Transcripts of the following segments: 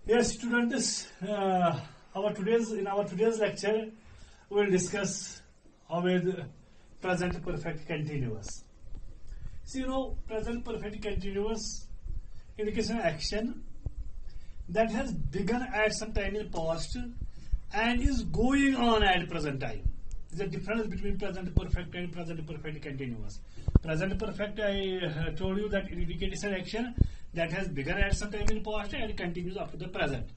Yes, students, in our today's lecture, we will discuss with present perfect continuous. So, present perfect continuous indicates an action that has begun at some time in past and is going on at present time. There's a difference between present perfect and present perfect continuous. Present perfect, I told you that it indicates an action that has begun at some time in past and continues up to the present.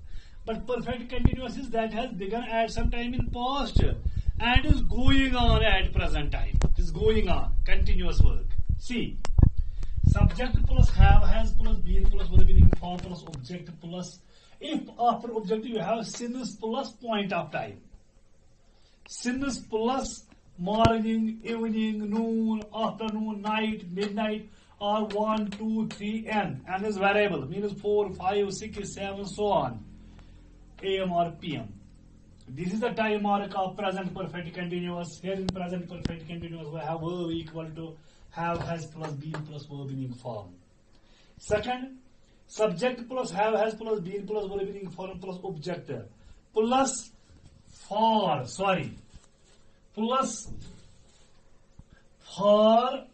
But perfect continuous is that has begun at some time in past and is going on at present time. It is going on, continuous work. See, subject plus have, has plus been plus verb in form plus object plus, if after object you have since plus point of time. Since plus morning, evening, noon, afternoon, night, midnight, or 1, 2, 3, n is variable, means 4, 5, 6, 7, so on, am or pm. This is the time mark of present perfect continuous. Here in present perfect continuous we have verb equal to have, has plus been plus verb in form. Second, subject plus have, has plus been plus verb in form plus object plus plus for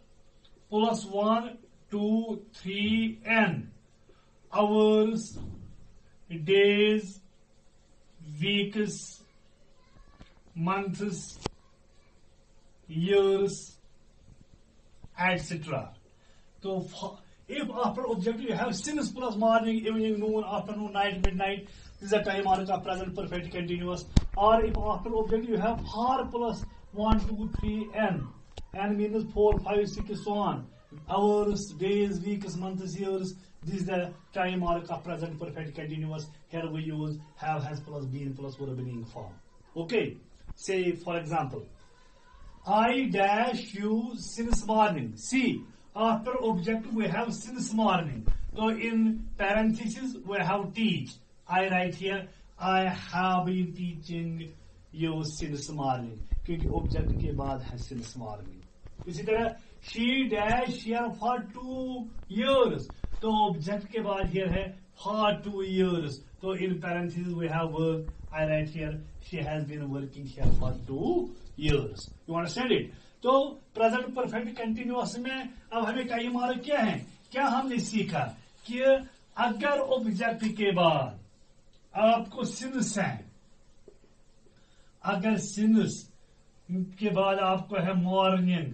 plus 1, 2, 3, n hours, days, weeks, months, years, etc. So, if after object you have since plus morning, evening, noon, afternoon, night, midnight, this is a time mark of present perfect continuous. Or if after object you have for plus 1, 2, 3, n means 4, 5, 6, so on, hours, days, weeks, months, years, this is the time mark of present perfect continuous. Here we use have, has plus been plus verb in form. Okay, say for example, I dash you since morning. See, after object we have since morning. So in parenthesis we have teach. I write here I have been teaching you since morning, क्योंकि object के बाद है since morning. इसी तरह she dash here for 2 years. तो object के बाद here है for 2 years. So in parenthesis we have work. I write here she has been working here for 2 years. You understand it? तो present perfect continuous में अब हमें कई mark क्या है? क्या हमने सीखा कि अगर object के बाद आपको since है, अगर since के बाद आपको है morning,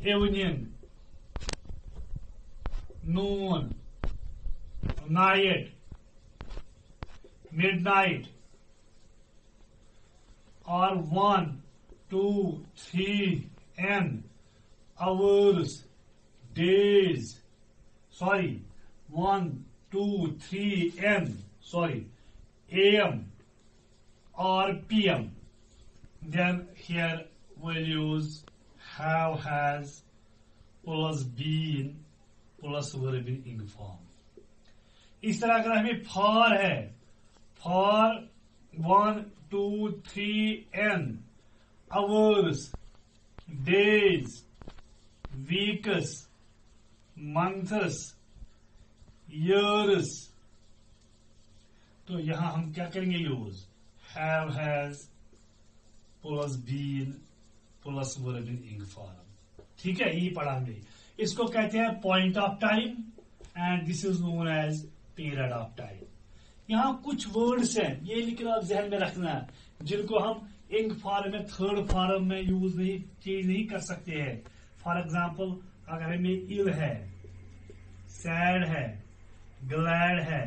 evening, noon, night, midnight, or 1, 2, 3, n hours, days, 1, 2, 3, n, am or pm, then here we'll use have, has plus been plus verb in form. इस तरह अगर हमें for है, for 1, 2, 3, n hours, days, weeks, months, years, तो यहां हम क्या करेंगे use have, has plus been plus verb in form. ठीक है, ये पढ़ा हमने. इसको कहते हैं point of time and this is known as period of time. यहां कुछ वर्ड्स हैं, ये लेकिन आप जहन में रखना है, जिनको हम इंक फॉर्म में थर्ड फॉर्म में चेंज नहीं कर सकते हैं. फॉर एग्जाम्पल अगर हमें इल है, सैड है, ग्लैड है,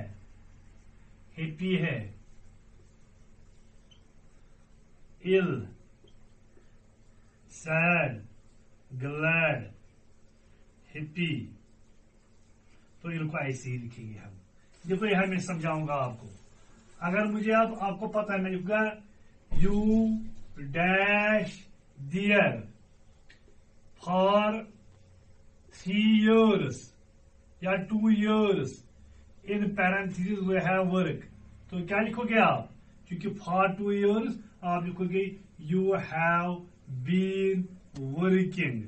हैप्पी है, इल, सैड, ग्लैड, हैप्पी, तो इनको ऐसे ही लिखेंगे हम. देखो यहां मैं समझाऊंगा आपको. अगर मुझे आपको पता है, मैं लिखूंगा you dash there for 3 years या 2 years in parenthesis we have work. तो क्या लिखोगे आप? क्योंकि फॉर 2 years आप लिखोगे you have been working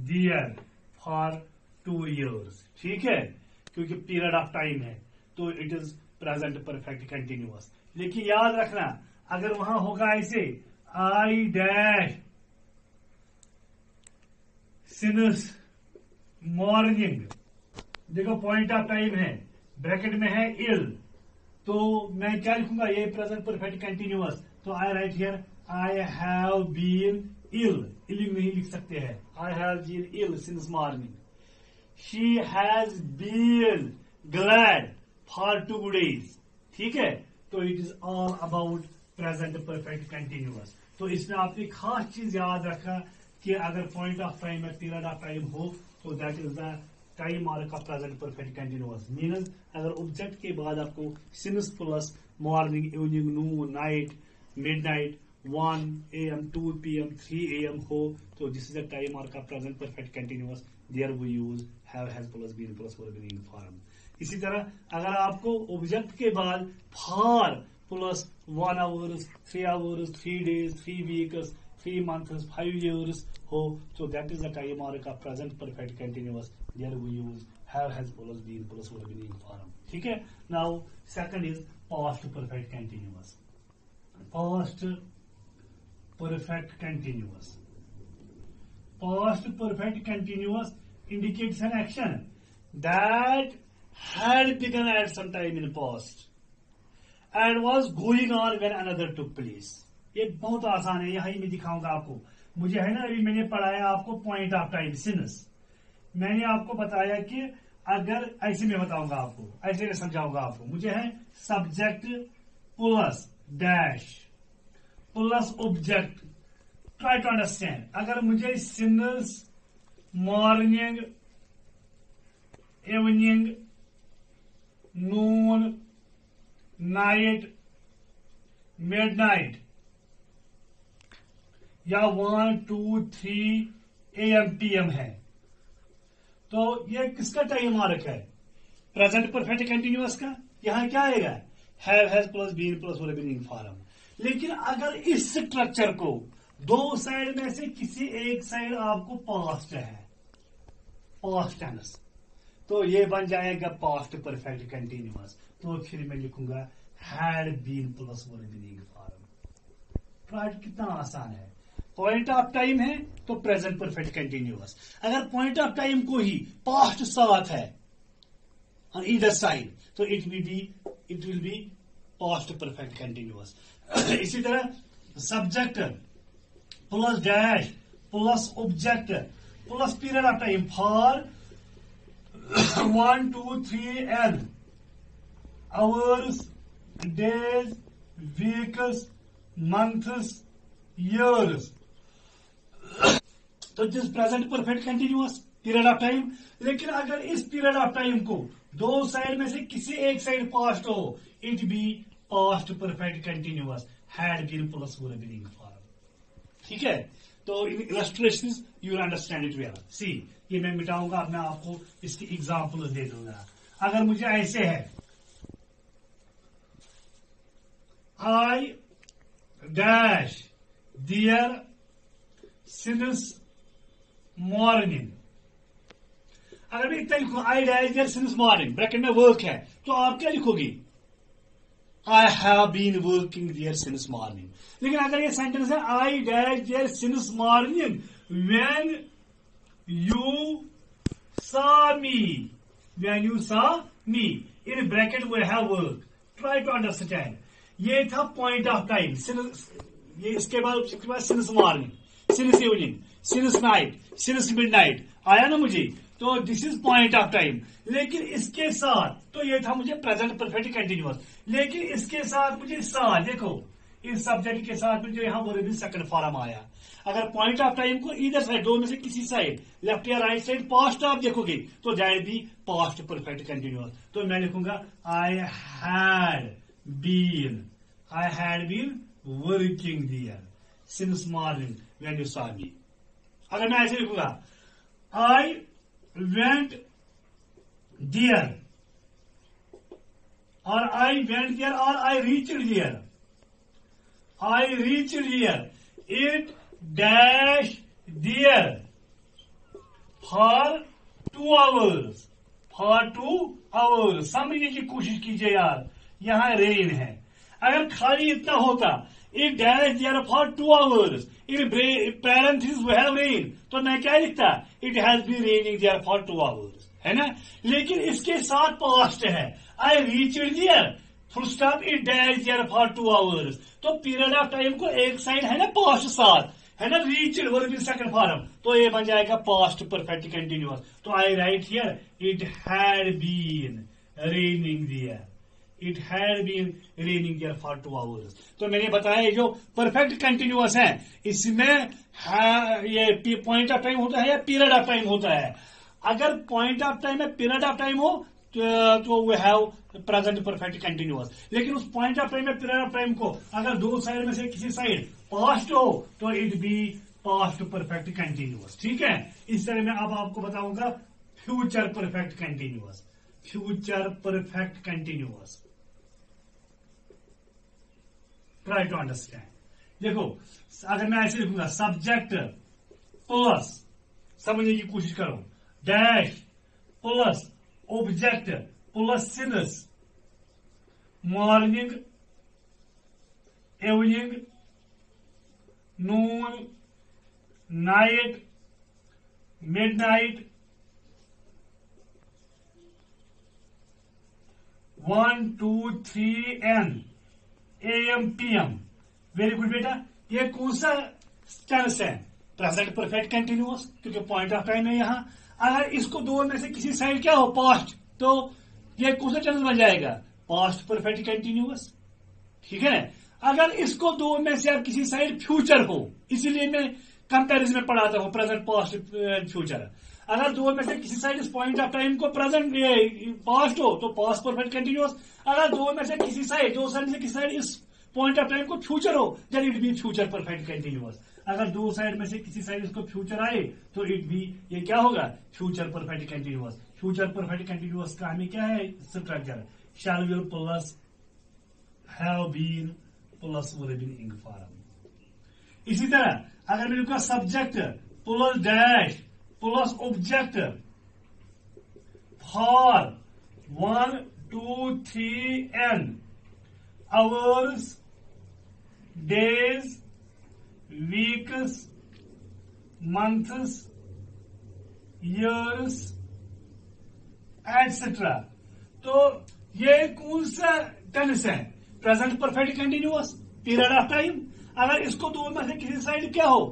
there for 2 years. ठीक है, क्योंकि पीरियड ऑफ टाइम है. तो it is present perfect continuous. लेकिन याद रखना, अगर वहां होगा ऐसे आई डैश सिंस मॉर्निंग, देखो पॉइंट ऑफ टाइम है, ब्रैकेट में है इल, तो मैं क्या लिखूंगा, ये प्रेजेंट परफेक्ट कंटिन्यूअस, तो I write here I have been ill, illing नहीं लिख सकते हैं, I have been ill since morning. She has been glad for 2 days, ठीक है, तो it is all about present perfect continuous. तो इसमें आपने खास चीज याद रखा कि अगर पॉइंट ऑफ टाइम या पीरियड ऑफ टाइम हो तो that is the time mark of present perfect continuous. Means अगर ऑब्जेक्ट के बाद आपको since plus morning, evening, noon, night, midnight, 1 AM, 2 PM, 3 AM हो, तो this is the time mark of present perfect continuous. There we use have, has plus been plus would been in form. इसी तरह अगर आपको object के बाद for plus 1 hour, 3 hours, 3 days, 3 weeks, 3 months, 5 years हो, so that is the time mark of present perfect continuous. There we use have, has plus been plus would have been in form. ठीक है। Now second is past perfect continuous. Past perfect continuous. Past perfect continuous indicates an action that had begun at some time in past and was going on when another took place. ये बहुत आसान है, यही मैं दिखाऊंगा आपको। मुझे है ना, अभी मैंने पढ़ाया आपको पॉइंट ऑफ टाइम सिंस, मैंने आपको बताया कि अगर ऐसे मैं बताऊंगा आपको, ऐसे मैं समझाऊंगा आपको। मुझे है subject plus dash plus object, try to understand. अगर मुझे since morning, evening, noon, night, midnight या 1, 2, 3 AM PM है, तो ये किसका टाइम मार्क है? प्रेजेंट परफेक्ट कंटिन्यूअस का। यहां क्या आएगा? Have, has plus been plus would been in form. लेकिन अगर इस स्ट्रक्चर को दो साइड में से किसी एक साइड आपको पास्ट है, पास्ट टेंस, तो ये बन जाएगा पास्ट परफेक्ट कंटिन्यूअस। तो फिर मैं लिखूंगा had been plus would been in form. Right, कितना आसान है। पॉइंट ऑफ टाइम है तो प्रेजेंट परफेक्ट कंटिन्यूअस। अगर पॉइंट ऑफ टाइम को ही पास्ट साथ है on either side, तो it will be past perfect continuous. इसी तरह subject plus dash plus object plus period of time for 1, 2, 3 N hours, days, weeks, months, years. तो this present perfect continuous period of time. लेकिन अगर इस period of time को दो side में से किसी एक साइड पास्ट हो, it be past perfect continuous, had been plus would been in form. ठीक है, तो in illustrations you will understand it well. See, ये मैं मिटाऊंगा, अब मैं आपको इसकी एग्जांपल दे दूंगा। अगर मुझे ऐसे है, I dash there since morning, अगर मैं इतना लिखूं I dash there since morning, bracket में वर्क है, तो आप क्या लिखोगी? I have been working there since morning. लेकिन अगर ये सेंटेंस है I dash there since morning when you saw me, when you saw me, in bracket we have work. Try to understand. ये था पॉइंट ऑफ टाइम, ये इसके बाद since morning, since evening, since night, since midnight आया ना मुझे, तो this is point of time. लेकिन इसके साथ, तो ये था मुझे प्रेजेंट परफेक्ट कंटिन्यूअस, लेकिन इसके साथ मुझे साथ, देखो इस सब्जेक्ट के साथ में जो यहाँ वर्ब सेकंड फॉर्म आया। अगर पॉइंट ऑफ टाइम को इधर साइड, दो में से किसी साइड, लेफ्ट या राइट साइड पास्ट आप देखोगे तो जाए भी पास्ट परफेक्ट कंटिन्यूअस। तो मैं लिखूंगा I had been working there since morning when you saw me. अगर मैं ऐसे लिखूंगा आई वेंट डियर, और आई वेंट डियर, और I reached there, I reached here. It dash there for 2 hours. For 2 hours. समझने की कोशिश कीजिए यार, यहां रेन है। अगर खाली इतना होता it dash there for 2 hours in parenthesis we have rain, तो मैं क्या लिखता, it has been raining there for 2 hours, है ना। लेकिन इसके साथ पास्ट है, I reached there full stop it dash there for 2 hours. तो पीरियड ऑफ टाइम को एक साइड है ना पास्ट साथ, है ना, reached verb in second form, तो ये बन जाएगा पास्ट परफेक्ट कंटिन्यूअस। तो I write here it had been raining there, it had been raining there for 2 hours. तो मैंने बताया ये जो परफेक्ट कंटिन्यूअस है इसमें ये पॉइंट ऑफ टाइम होता है या पीरियड ऑफ टाइम होता है। अगर पॉइंट ऑफ टाइम में पीरियड ऑफ टाइम हो तो we have present perfect continuous. लेकिन उस पॉइंट ऑफ टाइम में पीरियड ऑफ टाइम को अगर दो साइड में से किसी साइड पास्ट हो तो it be past perfect continuous. ठीक है, इस तरह मैं अब आपको बताऊंगा future perfect continuous. Future perfect continuous, try to understand. देखो अगर मैं ऐसे लिखूंगा सब्जेक्ट प्लस, समझने की कोशिश करो, dash plus object plus सिनस, morning evening noon night midnight 1 2 3 n AM PM। Very good बेटा, ये कौन सा टेंस है, प्रेजेंट परफेक्ट कंटिन्यूअस, क्योंकि पॉइंट ऑफ टाइम है यहां। अगर इसको दो में से किसी साइड क्या हो पास्ट, तो ये कौन सा टेंस बन जाएगा, पास्ट परफेक्ट कंटिन्यूअस। ठीक है, अगर इसको दो में से अब किसी साइड फ्यूचर हो, इसीलिए मैं कंपैरिजन में पढ़ाता हूं प्रेजेंट पास्ट फ्यूचर। अगर दो में से किसी साइड इस पॉइंट ऑफ टाइम को प्रेजेंट पास्ट हो तो पास्ट परफेक्ट कंटिन्यूअस। अगर दो में से किसी साइड, दो साइड में से किसी साइड इस पॉइंट ऑफ टाइम को फ्यूचर हो then it be future perfect continuous. अगर दो साइड में से किसी साइड इसको फ्यूचर आए तो इट बी, ये क्या होगा, future perfect continuous. Future perfect continuous का हमें क्या है structure, shall will plus have been plus would been in form. इसी तरह अगर मेरे को subject plus dash plus object for 1 2 3 n hours days weeks months years etcetera, तो ये कौन सा टेंस है, present perfect continuous, period of time. अगर इसको दो में से किसी साइड क्या हो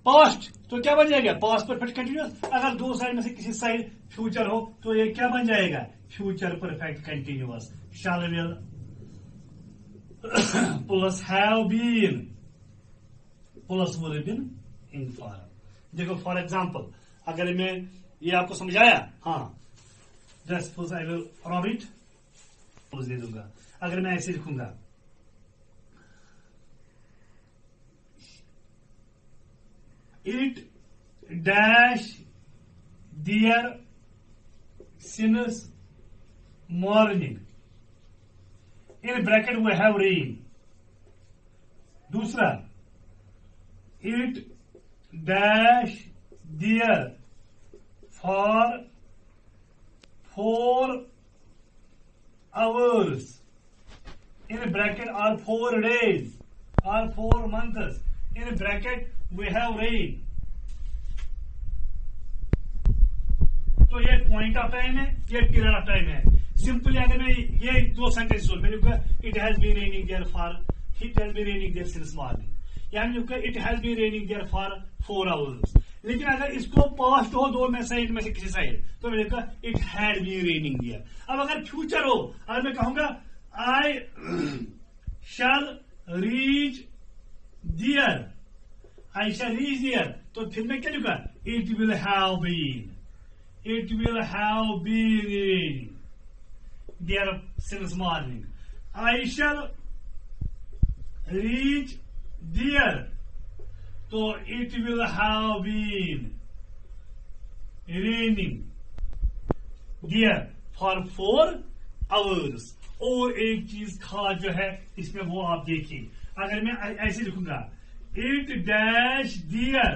पास्ट, तो क्या बन जाएगा, पास्ट परफेक्ट कंटिन्यूअस। अगर दो साइड में से किसी साइड फ्यूचर हो तो ये क्या बन जाएगा, future perfect continuous. Shall will plus have been plus would been in form. देखो फॉर एग्जाम्पल अगर मैं ये आपको समझाया, हाँ just suppose I will rob it, दे दूंगा। अगर मैं ऐसे लिखूंगा it dash there since morning, in bracket we have rain. दूसरा it dash there for 4 hours in bracket or 4 days or 4 months in bracket we have rain। तो ये point of time है, ये पीरियड ऑफ टाइम है। Simply अगर मैं ये दो सेंटेंस मैंने कहा it has been raining there for, it has been raining there since morning, यानी it has been raining there for 4 hours। लेकिन अगर इसको पास्ट हो दो में साइड में से किसी साइड, तो मैंने कहा it had been raining there. अब अगर फ्यूचर हो, अगर मैं कहूंगा I shall reach there, I shall reach there, तो फिर मैं क्या लिखूंगा, it will have been, it will have been raining there since morning. I shall reach there, तो it will have been raining there for 4 hours। और एक चीज खास जो है इसमें वो आप देखिए, अगर मैं ऐसे लिखूंगा it dash there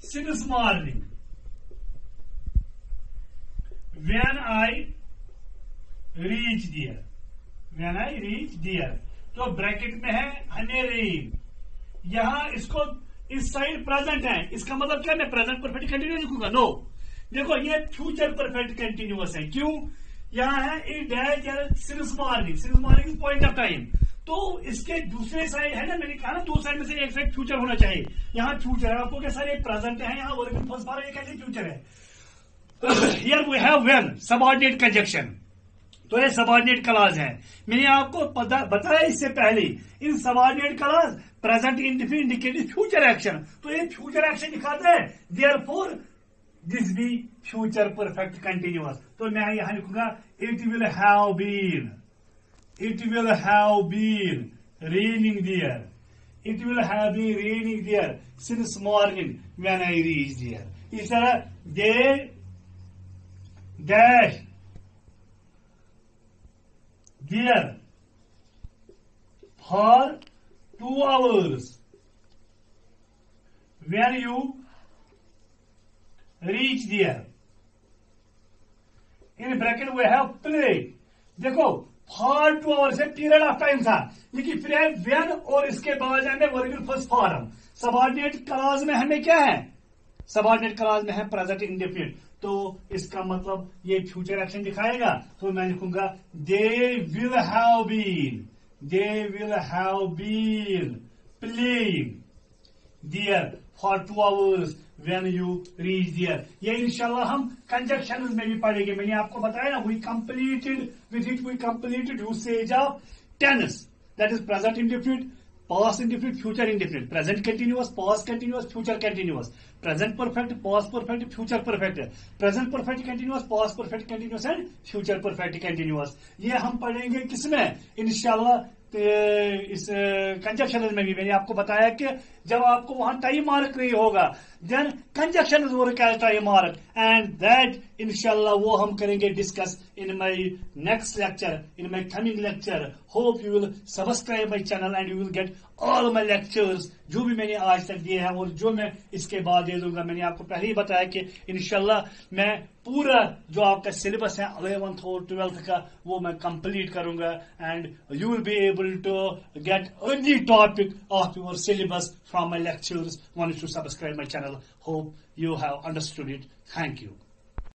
since morning, when I reach there, when I reach there, तो ब्रैकेट में है हने रेन, यहां इसको इस साइड प्रेजेंट है, इसका मतलब क्या मैं प्रेजेंट परफेक्ट कंटिन्यूअस लिखूंगा? नो, देखो ये फ्यूचर परफेक्ट कंटिन्यूअस है, क्यों? यहां है it dash since morning, since morning is point of time, तो इसके दूसरे साइड है ना, मैंने कहा ना दो साइड में से एक साइड फ्यूचर होना चाहिए, यहां फ्यूचर है, आपको क्या सारे प्रेजेंट है, यहां वर्किंग फर्स्ट पार्ट, ये कैसे फ्यूचर है? Here we have when subordinate conjunction, तो ये सबऑर्डिनेट क्लॉज है, मैंने आपको बताया इससे पहले, in subordinate clause present indefinite indicative future action, तो ये फ्यूचर एक्शन दिखाते हैं, therefore this be future perfect continuous, तो मैं यहां लिखूंगा it will have been, it will have been raining there, it will have been raining there since morning when I reached there. इस तरह they dash there for 2 hours when you reach there. In bracket we have play, देखो for 2 hours है, period of time था, लेकिन फिर है when और इसके बाद हमें working first form, subordinate clause में हमें क्या है? सबऑर्डिनेट क्लॉज में है प्रेजेंट इंडेफिनिट, तो इसका मतलब ये फ्यूचर एक्शन दिखाएगा, तो मैं लिखूंगा they will have been, they will have been playing there for 2 hours when you reach there. ये इंशाल्लाह हम कंजक्शन में भी पढ़ेंगे, मैंने आपको बताया ना, we completed usage of tense, that is present indefinite, past indefinite, future indefinite, present continuous, past continuous, future continuous, present perfect, past perfect, future perfect, present perfect continuous, past perfect continuous and future perfect continuous. ये हम पढ़ेंगे किसमें? इंशाल्लाह इस conjunction में भी मैंने आपको बताया कि जब आपको वहां टाइम मार्क नहीं होगा, then conjunction work as time mark, and that इंशाल्लाह वो हम करेंगे discuss in my next lecture, in my coming lecture. Hope you will subscribe my channel and you will get all my lectures, जो भी मैंने आज तक दिए हैं और जो मैं इसके बाद दे दूंगा. मैंने आपको पहले ही बताया कि इंशाल्लाह मैं पूरा जो आपका सिलेबस है 11th और 12th का वो मैं कंप्लीट करूंगा, and you will be able to get any topic of your syllabus from my lectures once you subscribe my channel. Hope you have understood it. Thank you.